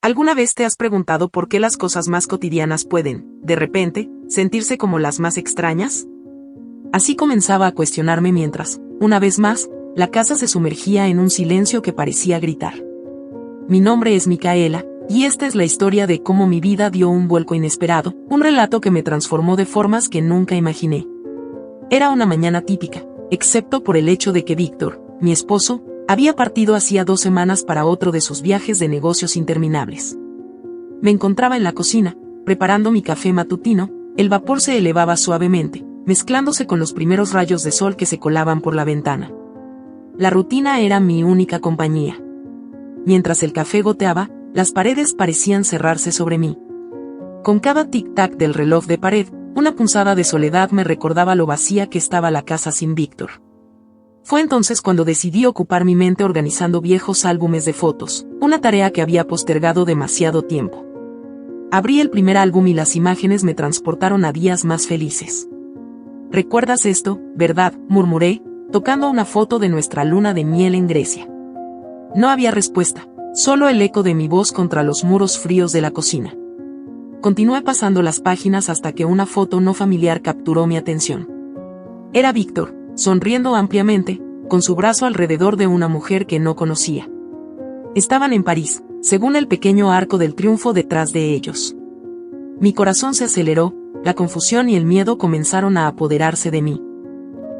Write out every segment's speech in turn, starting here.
¿Alguna vez te has preguntado por qué las cosas más cotidianas pueden, de repente, sentirse como las más extrañas? Así comenzaba a cuestionarme mientras, una vez más, la casa se sumergía en un silencio que parecía gritar. Mi nombre es Micaela, y esta es la historia de cómo mi vida dio un vuelco inesperado, un relato que me transformó de formas que nunca imaginé. Era una mañana típica, excepto por el hecho de que Víctor, mi esposo, había partido hacía 2 semanas para otro de sus viajes de negocios interminables. Me encontraba en la cocina, preparando mi café matutino. El vapor se elevaba suavemente, mezclándose con los primeros rayos de sol que se colaban por la ventana. La rutina era mi única compañía. Mientras el café goteaba, las paredes parecían cerrarse sobre mí. Con cada tic-tac del reloj de pared, una punzada de soledad me recordaba lo vacía que estaba la casa sin Víctor. Fue entonces cuando decidí ocupar mi mente organizando viejos álbumes de fotos, una tarea que había postergado demasiado tiempo. Abrí el primer álbum y las imágenes me transportaron a días más felices. ¿Recuerdas esto, verdad?, murmuré, tocando una foto de nuestra luna de miel en Grecia. No había respuesta, solo el eco de mi voz contra los muros fríos de la cocina. Continué pasando las páginas hasta que una foto no familiar capturó mi atención. Era Víctor, sonriendo ampliamente, con su brazo alrededor de una mujer que no conocía. Estaban en París, según el pequeño arco del triunfo detrás de ellos. Mi corazón se aceleró, la confusión y el miedo comenzaron a apoderarse de mí.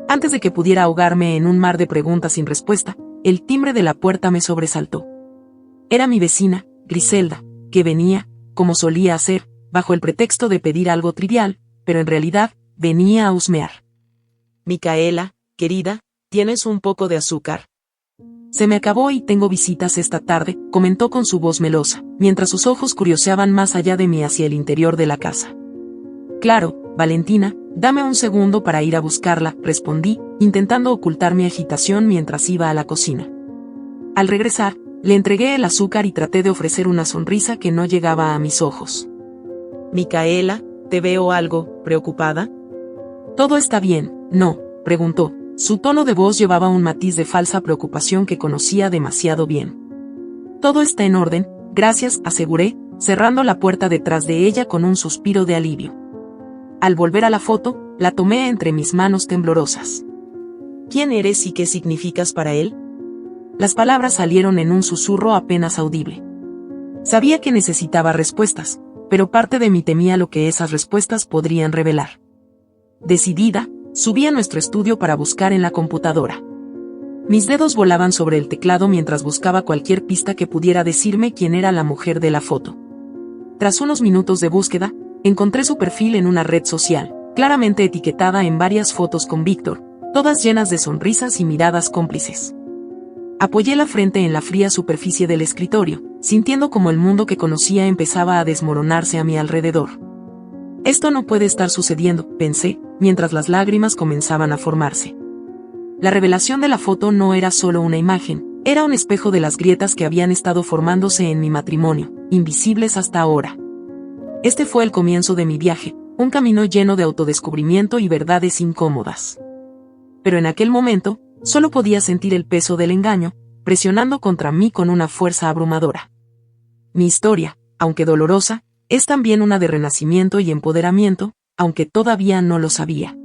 Antes de que pudiera ahogarme en un mar de preguntas sin respuesta, el timbre de la puerta me sobresaltó. Era mi vecina, Griselda, que venía, como solía hacer, bajo el pretexto de pedir algo trivial, pero en realidad, venía a husmear. Micaela, querida, ¿tienes un poco de azúcar? Se me acabó y tengo visitas esta tarde, comentó con su voz melosa, mientras sus ojos curioseaban más allá de mí hacia el interior de la casa. Claro, Valentina, dame un segundo para ir a buscarla, respondí, intentando ocultar mi agitación mientras iba a la cocina. Al regresar, le entregué el azúcar y traté de ofrecer una sonrisa que no llegaba a mis ojos. Micaela, ¿te veo algo preocupada? ¿Todo está bien, no?, preguntó. Su tono de voz llevaba un matiz de falsa preocupación que conocía demasiado bien. Todo está en orden, gracias, aseguré, cerrando la puerta detrás de ella con un suspiro de alivio. Al volver a la foto, la tomé entre mis manos temblorosas. ¿Quién eres y qué significas para él? Las palabras salieron en un susurro apenas audible. Sabía que necesitaba respuestas, pero parte de mí temía lo que esas respuestas podrían revelar. Decidida, subí a nuestro estudio para buscar en la computadora. Mis dedos volaban sobre el teclado mientras buscaba cualquier pista que pudiera decirme quién era la mujer de la foto. Tras unos minutos de búsqueda, encontré su perfil en una red social, claramente etiquetada en varias fotos con Víctor, todas llenas de sonrisas y miradas cómplices. Apoyé la frente en la fría superficie del escritorio, sintiendo como el mundo que conocía empezaba a desmoronarse a mi alrededor. Esto no puede estar sucediendo, pensé, mientras las lágrimas comenzaban a formarse. La revelación de la foto no era solo una imagen, era un espejo de las grietas que habían estado formándose en mi matrimonio, invisibles hasta ahora. Este fue el comienzo de mi viaje, un camino lleno de autodescubrimiento y verdades incómodas. Pero en aquel momento, solo podía sentir el peso del engaño, presionando contra mí con una fuerza abrumadora. Mi historia, aunque dolorosa, es también una de renacimiento y empoderamiento, aunque todavía no lo sabía.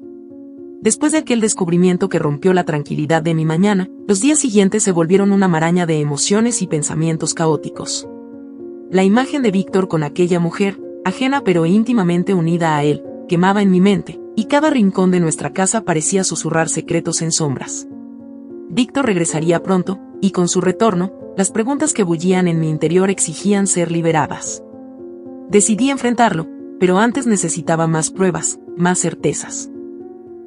Después de aquel descubrimiento que rompió la tranquilidad de mi mañana, los días siguientes se volvieron una maraña de emociones y pensamientos caóticos. La imagen de Víctor con aquella mujer, ajena pero íntimamente unida a él, quemaba en mi mente, y cada rincón de nuestra casa parecía susurrar secretos en sombras. Víctor regresaría pronto, y con su retorno, las preguntas que bullían en mi interior exigían ser liberadas. Decidí enfrentarlo, pero antes necesitaba más pruebas, más certezas.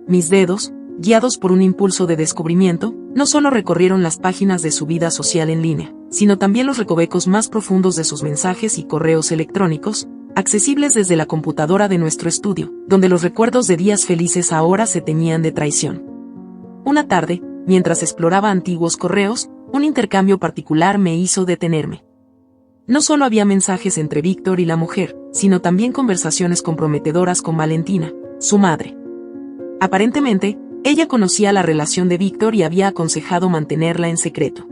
Mis dedos, guiados por un impulso de descubrimiento, no solo recorrieron las páginas de su vida social en línea, sino también los recovecos más profundos de sus mensajes y correos electrónicos, accesibles desde la computadora de nuestro estudio, donde los recuerdos de días felices ahora se teñían de traición. Una tarde, mientras exploraba antiguos correos, un intercambio particular me hizo detenerme. No solo había mensajes entre Víctor y la mujer, sino también conversaciones comprometedoras con Valentina, su madre. Aparentemente, ella conocía la relación de Víctor y había aconsejado mantenerla en secreto.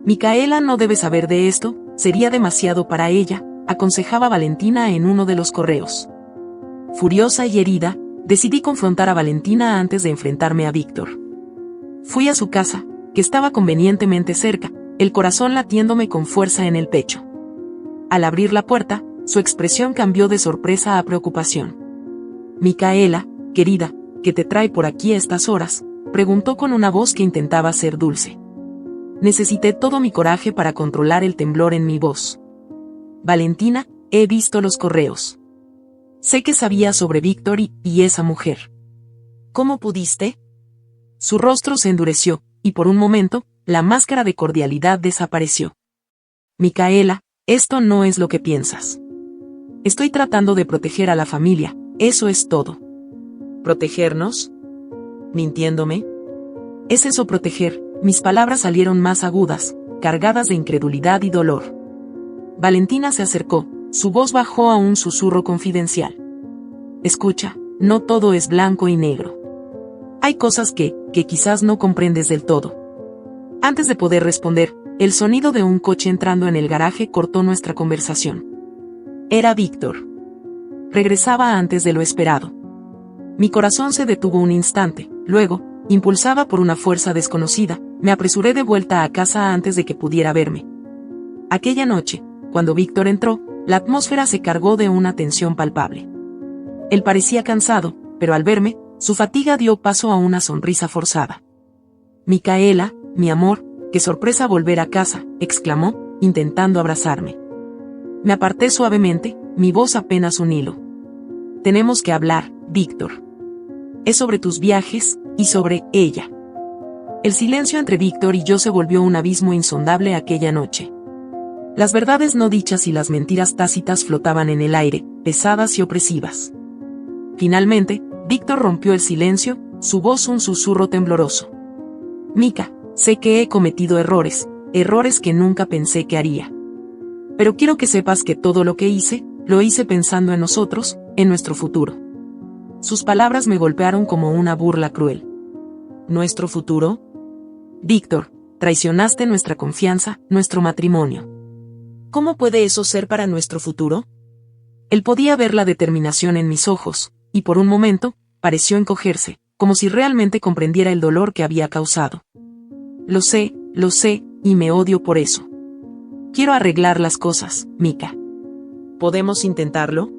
Micaela no debe saber de esto, sería demasiado para ella, aconsejaba Valentina en uno de los correos. Furiosa y herida, decidí confrontar a Valentina antes de enfrentarme a Víctor. Fui a su casa, que estaba convenientemente cerca, el corazón latiéndome con fuerza en el pecho. Al abrir la puerta, su expresión cambió de sorpresa a preocupación. «Micaela, querida, ¿qué te trae por aquí a estas horas?», preguntó con una voz que intentaba ser dulce. Necesité todo mi coraje para controlar el temblor en mi voz. «Valentina, he visto los correos. Sé que sabías sobre Víctor y esa mujer. ¿Cómo pudiste?». Su rostro se endureció, y por un momento, la máscara de cordialidad desapareció. «Micaela, esto no es lo que piensas. Estoy tratando de proteger a la familia, eso es todo». ¿Protegernos? ¿Mintiéndome? ¿Es eso proteger? Mis palabras salieron más agudas, cargadas de incredulidad y dolor. Valentina se acercó, su voz bajó a un susurro confidencial. «Escucha, no todo es blanco y negro. Hay cosas que quizás no comprendes del todo». Antes de poder responder, el sonido de un coche entrando en el garaje cortó nuestra conversación. Era Víctor. Regresaba antes de lo esperado. Mi corazón se detuvo un instante, luego, impulsada por una fuerza desconocida, me apresuré de vuelta a casa antes de que pudiera verme. Aquella noche, cuando Víctor entró, la atmósfera se cargó de una tensión palpable. Él parecía cansado, pero al verme, su fatiga dio paso a una sonrisa forzada. «Micaela, mi amor, qué sorpresa volver a casa», exclamó, intentando abrazarme. Me aparté suavemente, mi voz apenas un hilo. «Tenemos que hablar, Víctor. Es sobre tus viajes, y sobre ella». El silencio entre Víctor y yo se volvió un abismo insondable aquella noche. Las verdades no dichas y las mentiras tácitas flotaban en el aire, pesadas y opresivas. Finalmente, Víctor rompió el silencio, su voz un susurro tembloroso. «Mica, sé que he cometido errores que nunca pensé que haría. Pero quiero que sepas que todo lo que hice, lo hice pensando en nosotros, en nuestro futuro». Sus palabras me golpearon como una burla cruel. ¿Nuestro futuro? Víctor, traicionaste nuestra confianza, nuestro matrimonio. ¿Cómo puede eso ser para nuestro futuro? Él podía ver la determinación en mis ojos, y por un momento, pareció encogerse, como si realmente comprendiera el dolor que había causado. Lo sé, y me odio por eso. Quiero arreglar las cosas, Mica. ¿Podemos intentarlo?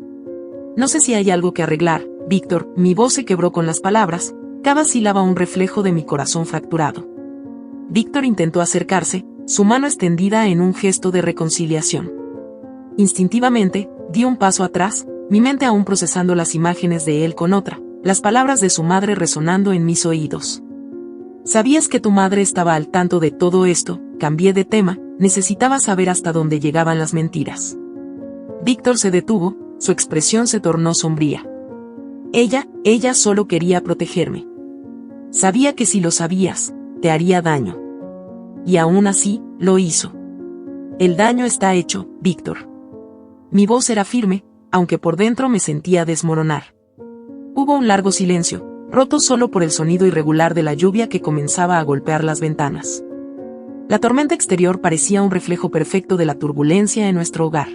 No sé si hay algo que arreglar, Víctor. Mi voz se quebró con las palabras, cada sílaba un reflejo de mi corazón fracturado. Víctor intentó acercarse, su mano extendida en un gesto de reconciliación. Instintivamente, di un paso atrás, mi mente aún procesando las imágenes de él con otra, las palabras de su madre resonando en mis oídos. «¿Sabías que tu madre estaba al tanto de todo esto?». Cambié de tema, necesitaba saber hasta dónde llegaban las mentiras. Víctor se detuvo, su expresión se tornó sombría. Ella solo quería protegerme. Sabía que si lo sabías, te haría daño. Y aún así, lo hizo. El daño está hecho, Víctor. Mi voz era firme, aunque por dentro me sentía desmoronar. Hubo un largo silencio, roto solo por el sonido irregular de la lluvia que comenzaba a golpear las ventanas. La tormenta exterior parecía un reflejo perfecto de la turbulencia en nuestro hogar.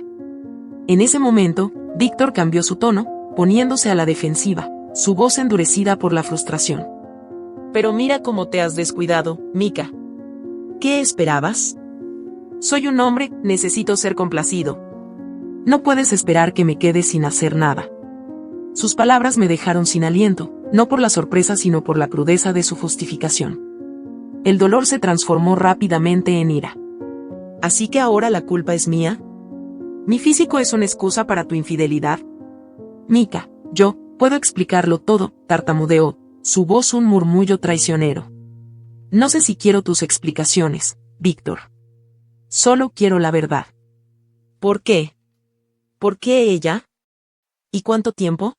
En ese momento, Víctor cambió su tono, poniéndose a la defensiva, su voz endurecida por la frustración. «Pero mira cómo te has descuidado, Mica. ¿Qué esperabas? Soy un hombre, necesito ser complacido. No puedes esperar que me quede sin hacer nada». Sus palabras me dejaron sin aliento, no por la sorpresa sino por la crudeza de su justificación. El dolor se transformó rápidamente en ira. ¿Así que ahora la culpa es mía? ¿Mi físico es una excusa para tu infidelidad? Mica, yo puedo explicarlo todo, tartamudeó, su voz un murmullo traicionero. No sé si quiero tus explicaciones, Víctor. Solo quiero la verdad. ¿Por qué? ¿Por qué ella? ¿Y cuánto tiempo?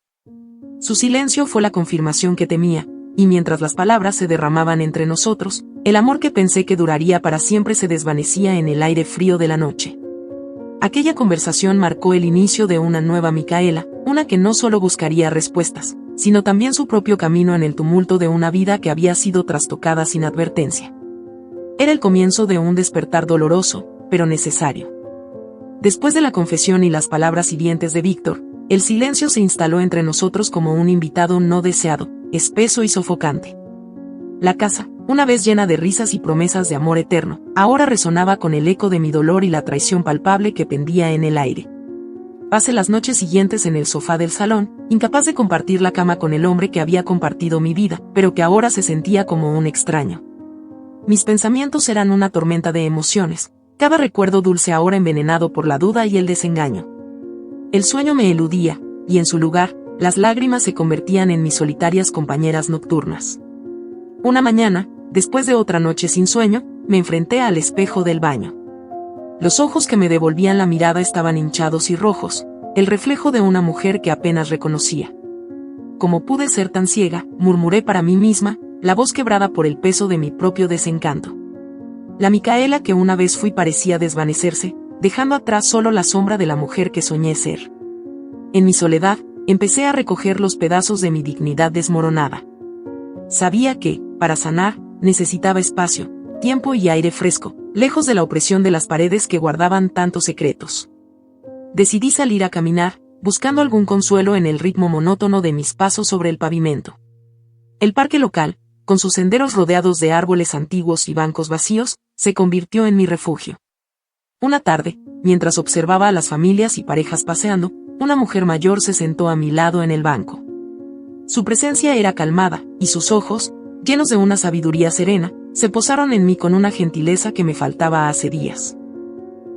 Su silencio fue la confirmación que temía, y mientras las palabras se derramaban entre nosotros, el amor que pensé que duraría para siempre se desvanecía en el aire frío de la noche. Aquella conversación marcó el inicio de una nueva Micaela, una que no solo buscaría respuestas, sino también su propio camino en el tumulto de una vida que había sido trastocada sin advertencia. Era el comienzo de un despertar doloroso, pero necesario. Después de la confesión y las palabras hirientes de Víctor, el silencio se instaló entre nosotros como un invitado no deseado, espeso y sofocante. La casa, una vez llena de risas y promesas de amor eterno, ahora resonaba con el eco de mi dolor y la traición palpable que pendía en el aire. Pasé las noches siguientes en el sofá del salón, incapaz de compartir la cama con el hombre que había compartido mi vida, pero que ahora se sentía como un extraño. Mis pensamientos eran una tormenta de emociones, cada recuerdo dulce ahora envenenado por la duda y el desengaño. El sueño me eludía, y en su lugar, las lágrimas se convertían en mis solitarias compañeras nocturnas. Una mañana, después de otra noche sin sueño, me enfrenté al espejo del baño. Los ojos que me devolvían la mirada estaban hinchados y rojos, el reflejo de una mujer que apenas reconocía. ¿Cómo pude ser tan ciega?, murmuré para mí misma, la voz quebrada por el peso de mi propio desencanto. La Micaela que una vez fui parecía desvanecerse, dejando atrás solo la sombra de la mujer que soñé ser. En mi soledad, empecé a recoger los pedazos de mi dignidad desmoronada. Sabía que, para sanar, necesitaba espacio, tiempo y aire fresco, lejos de la opresión de las paredes que guardaban tantos secretos. Decidí salir a caminar, buscando algún consuelo en el ritmo monótono de mis pasos sobre el pavimento. El parque local, con sus senderos rodeados de árboles antiguos y bancos vacíos, se convirtió en mi refugio. Una tarde, mientras observaba a las familias y parejas paseando, una mujer mayor se sentó a mi lado en el banco. Su presencia era calmada, y sus ojos, llenos de una sabiduría serena, se posaron en mí con una gentileza que me faltaba hace días.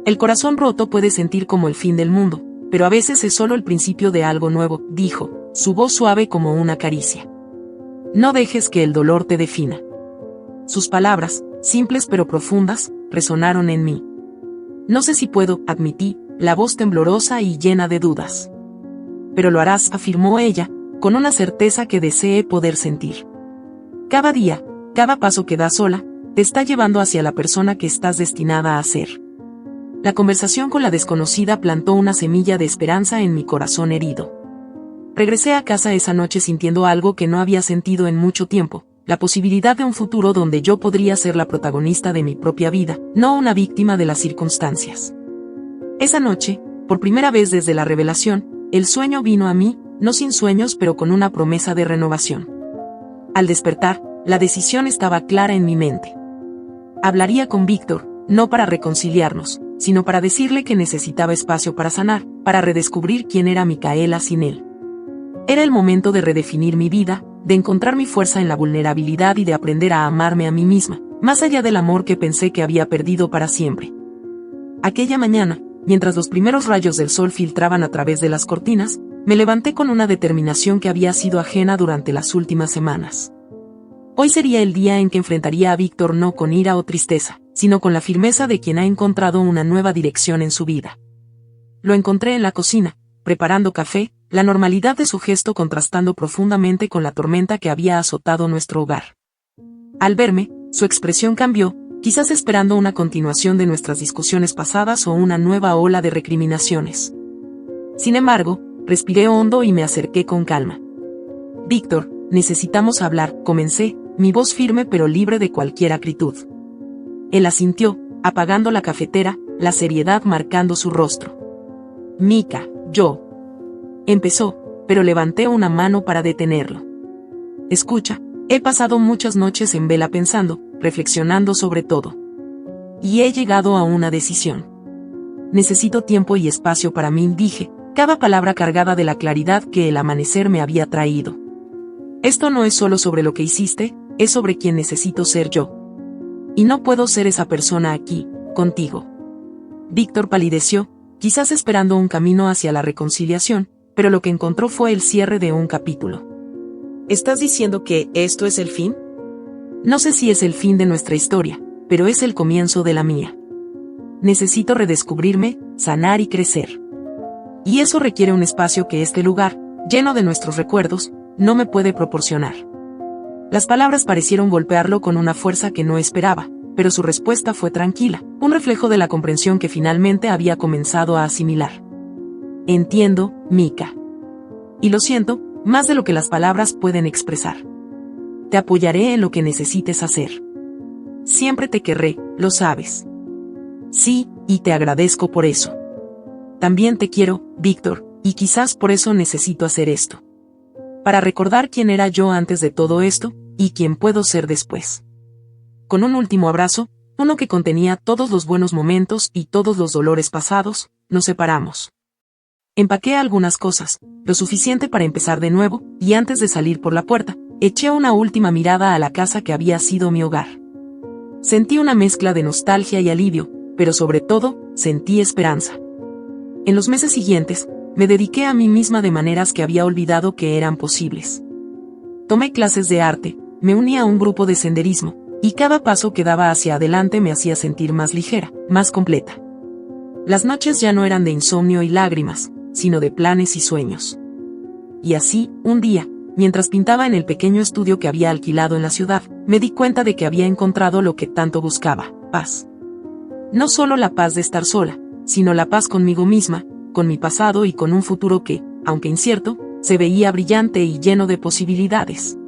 El corazón roto puede sentir como el fin del mundo, pero a veces es solo el principio de algo nuevo, dijo, su voz suave como una caricia. No dejes que el dolor te defina. Sus palabras, simples pero profundas, resonaron en mí. No sé si puedo, admití, la voz temblorosa y llena de dudas. Pero lo harás, afirmó ella, con una certeza que deseé poder sentir. Cada día, cada paso que das sola, te está llevando hacia la persona que estás destinada a ser. La conversación con la desconocida plantó una semilla de esperanza en mi corazón herido. Regresé a casa esa noche sintiendo algo que no había sentido en mucho tiempo, la posibilidad de un futuro donde yo podría ser la protagonista de mi propia vida, no una víctima de las circunstancias. Esa noche, por primera vez desde la revelación, el sueño vino a mí, no sin sueños pero con una promesa de renovación. Al despertar, la decisión estaba clara en mi mente. Hablaría con Víctor, no para reconciliarnos, sino para decirle que necesitaba espacio para sanar, para redescubrir quién era Micaela sin él. Era el momento de redefinir mi vida, de encontrar mi fuerza en la vulnerabilidad y de aprender a amarme a mí misma, más allá del amor que pensé que había perdido para siempre. Aquella mañana, mientras los primeros rayos del sol filtraban a través de las cortinas, me levanté con una determinación que había sido ajena durante las últimas semanas. Hoy sería el día en que enfrentaría a Víctor no con ira o tristeza, sino con la firmeza de quien ha encontrado una nueva dirección en su vida. Lo encontré en la cocina, preparando café, la normalidad de su gesto contrastando profundamente con la tormenta que había azotado nuestro hogar. Al verme, su expresión cambió, quizás esperando una continuación de nuestras discusiones pasadas o una nueva ola de recriminaciones. Sin embargo, respiré hondo y me acerqué con calma. Víctor, necesitamos hablar, comencé, mi voz firme pero libre de cualquier acritud. Él asintió, apagando la cafetera, la seriedad marcando su rostro. Mica, yo. Empezó, pero levanté una mano para detenerlo. Escucha, he pasado muchas noches en vela pensando, reflexionando sobre todo. Y he llegado a una decisión. Necesito tiempo y espacio para mí, dije, cada palabra cargada de la claridad que el amanecer me había traído. Esto no es solo sobre lo que hiciste, es sobre quién necesito ser yo. Y no puedo ser esa persona aquí, contigo. Víctor palideció, quizás esperando un camino hacia la reconciliación, pero lo que encontró fue el cierre de un capítulo. ¿Estás diciendo que esto es el fin? No sé si es el fin de nuestra historia, pero es el comienzo de la mía. Necesito redescubrirme, sanar y crecer. Y eso requiere un espacio que este lugar, lleno de nuestros recuerdos, no me puede proporcionar. Las palabras parecieron golpearlo con una fuerza que no esperaba, pero su respuesta fue tranquila, un reflejo de la comprensión que finalmente había comenzado a asimilar. Entiendo, Mica. Y lo siento, más de lo que las palabras pueden expresar. Te apoyaré en lo que necesites hacer. Siempre te querré, lo sabes. Sí, y te agradezco por eso. También te quiero, Víctor, y quizás por eso necesito hacer esto. Para recordar quién era yo antes de todo esto, y quién puedo ser después. Con un último abrazo, uno que contenía todos los buenos momentos y todos los dolores pasados, nos separamos. Empaqué algunas cosas, lo suficiente para empezar de nuevo, y antes de salir por la puerta, eché una última mirada a la casa que había sido mi hogar. Sentí una mezcla de nostalgia y alivio, pero sobre todo, sentí esperanza. En los meses siguientes, me dediqué a mí misma de maneras que había olvidado que eran posibles. Tomé clases de arte, me uní a un grupo de senderismo, y cada paso que daba hacia adelante me hacía sentir más ligera, más completa. Las noches ya no eran de insomnio y lágrimas, sino de planes y sueños. Y así, un día, mientras pintaba en el pequeño estudio que había alquilado en la ciudad, me di cuenta de que había encontrado lo que tanto buscaba, paz. No solo la paz de estar sola, sino la paz conmigo misma, con mi pasado y con un futuro que, aunque incierto, se veía brillante y lleno de posibilidades.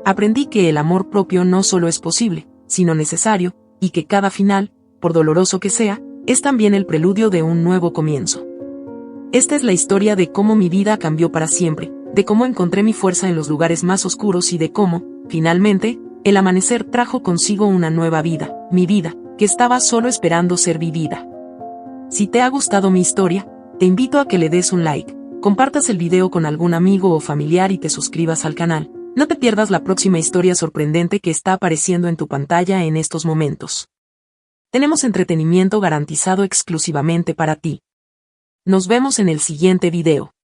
Aprendí que el amor propio no solo es posible, sino necesario, y que cada final, por doloroso que sea, es también el preludio de un nuevo comienzo. Esta es la historia de cómo mi vida cambió para siempre, de cómo encontré mi fuerza en los lugares más oscuros y de cómo, finalmente, el amanecer trajo consigo una nueva vida, mi vida, que estaba solo esperando ser vivida. Si te ha gustado mi historia, te invito a que le des un like, compartas el video con algún amigo o familiar y te suscribas al canal. No te pierdas la próxima historia sorprendente que está apareciendo en tu pantalla en estos momentos. Tenemos entretenimiento garantizado exclusivamente para ti. Nos vemos en el siguiente video.